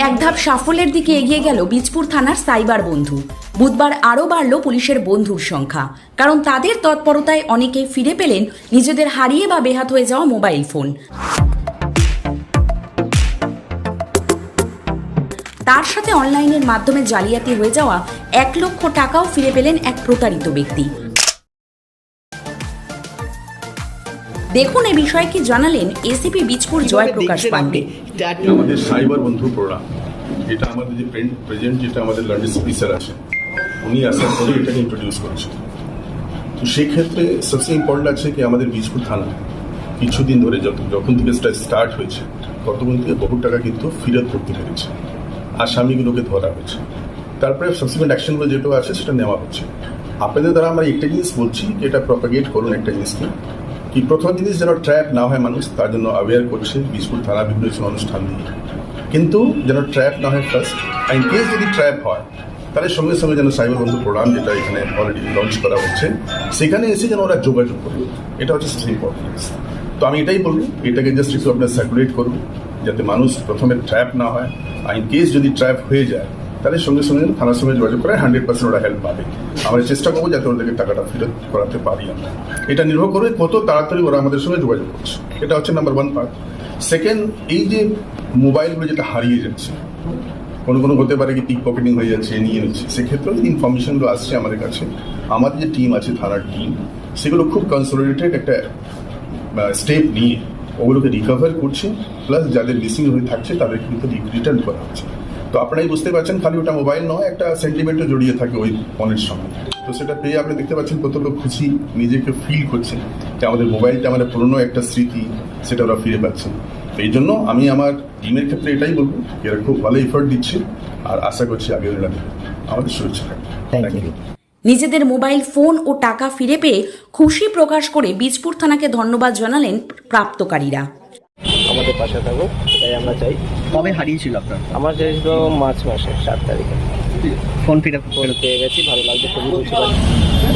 এক ধাপ সাফল্যের দিকে এগিয়ে গেল বীজপুর থানার সাইবার বন্ধু। বুধবার আরও বাড়ল পুলিশের বন্ধুর সংখ্যা, কারণ তাদের তৎপরতায় অনেকে ফিরে পেলেন নিজেদের হারিয়ে বা বেহাত হয়ে যাওয়া মোবাইল ফোন। তার সাথে অনলাইনের মাধ্যমে জালিয়াতি হয়ে যাওয়া 1 লক্ষ টাকাও ফিরে পেলেন এক প্রতারিত ব্যক্তি। দেখুন এই বিষয়ে কি জানালেন এসিপি বীজপুর জয়প্রকাশ পান্ডে। আমাদের সাইবার বন্ধু প্রোগ্রাম, এটা আমাদের যে প্রেজেন্ট যেটা আমাদের লার্নেস অফিসার আছে উনি আসার পরে এটাকে ইন্ট্রোডিউস করেছেন। তো সেই ক্ষেত্রে সবচেয়ে ইম্পর্টেন্ট আছে কি আমাদের বীজপুর থানা কিছুদিন ধরে যখন থেকে স্টার্ট হয়েছে ততক্ষণ থেকে বহু টাকা কিন্তু ফেরত করতে পেরেছে, আসামিগুলোকে ধরা হয়েছে, তারপরে সাবসিকুয়েন্ট অ্যাকশনগুলো যেটা আছে সেটা নেওয়া হচ্ছে। আপনাদের দ্বারা আমরা একটা জিনিস বলছি, এটা প্রপাগেট করুন একটা জিনিসকে, কি প্রথম জিনিস যেন ট্র্যাপ না হয় মানুষ, তার জন্য অ্যাওয়্যার করছে বীজপুর থানা বিভিন্ন অনুষ্ঠান দিয়ে, কিন্তু যেন ট্র্যাপ না হয় ফার্স্ট। ইন কেস যদি ট্র্যাপ হয় তাহলে সঙ্গে সঙ্গে যেন সাইবার বন্ধু প্রোগ্রাম যেটা এখানে অলরেডি লঞ্চ করা হচ্ছে সেখানে এসে যেন ওরা যোগাযোগ করবে, এটা হচ্ছে সবচেয়ে ইম্পর্টেন্ট। তো আমি এটাই বলবো, এটাকে জাস্ট একটু আপনার সার্কুলেট করুন যাতে মানুষ প্রথমে ট্র্যাপ না হয়। ইন কেস যদি ট্র্যাপ হয়ে যায় তাহলে সঙ্গে সঙ্গে থানার সঙ্গে যোগাযোগ করে 100% ওরা হেল্প পাবে। আমরা চেষ্টা করবো যাতে ওদেরকে টাকাটা ফেরত করাতে পারি আমরা। এটা নির্ভর করে কত তাড়াতাড়ি ওরা আমাদের সঙ্গে যোগাযোগ করছে, এটা হচ্ছে নাম্বার 1 পার্ট। সেকেন্ড, এই যে মোবাইলগুলো যেটা হারিয়ে যাচ্ছে, কোনো হতে পারে কি পিক পকেটিং হয়ে যাচ্ছে, নিয়ে নিচ্ছে, সেক্ষেত্রেও যে ইনফরমেশনগুলো আসছে আমাদের কাছে, আমাদের যে টিম আছে থানার টিম সেগুলো খুব কনসোলিডেটেড একটা স্টেপ নিয়ে ওগুলোকে রিকভার করছে, প্লাস যাদের মিসিং হয়ে থাকছে তাদেরকে কিন্তু রিটার্ন করা হচ্ছে। তো আপনারাই বুঝতে পারছেন খালি ওটা মোবাইল নয়, একটা সেন্টিমেন্টও জড়িয়ে থাকে ওই ফোনের সঙ্গে। তো সেটা পেয়ে আপনি দেখতে পাচ্ছেন কত লোক খুশি নিজেকে ফিল করছে যে আমাদের মোবাইলটা আমাদের পুরনো একটা স্মৃতি সেটা ওরা ফিরে পাচ্ছে। তো এই জন্য আমি আমার টিমের ক্ষেত্রে এটাই বলবো, এরা খুব ভালো এফোর্ট দিচ্ছে আর আশা করছি আগে এরা আমাদের শুভেচ্ছা থাকবে। Thank you. নিজেদের মোবাইল ফোন ও টাকা ফিরে পেয়ে খুশি প্রকাশ করে বীজপুর থানাকে ধন্যবাদ জানালেন প্রাপ্তকারীরা। আমাদের পাশে থাকো, এটাই আমরা চাই। কবে হারিয়েছিল আপনার? আমার চাইছিল মার্চ মাসের 7 তারিখে। ফোন ফিরে পেয়ে গেছি, ভালো লাগছে, খুবই খুশি।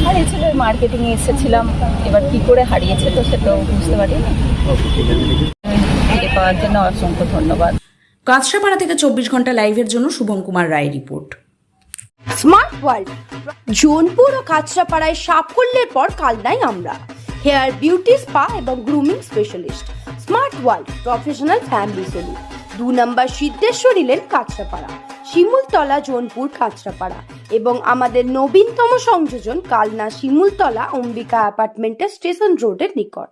হারিয়েছিল, মার্কেটিংয়ে এসেছিলাম, এবার কি করে হারিয়েছে তো সেটাও বুঝতে পারি। ফিরে পাওয়ার জন্য অসংখ্য ধন্যবাদ। কাঁচরাপাড়া থেকে 24 ঘন্টা লাইভের জন্য শুভম কুমার রায়ের রিপোর্ট। স্মার্ট ওয়ার্ল্ড জোনপুর ও কাঁচরাপাড়ায় সাফল্যের পর কালনায় আমরা হেয়ার বিউটি স্পা এবং grooming specialist. Smart world professional family salon, 2 number Siddheshwari lane Kanchrapara, Shimultala Jonpur Kanchrapara এবং আমাদের নবীনতম সংযোজন কালনা শিমুলতলা অম্বিকা অ্যাপার্টমেন্টের স্টেশন রোডের নিকট।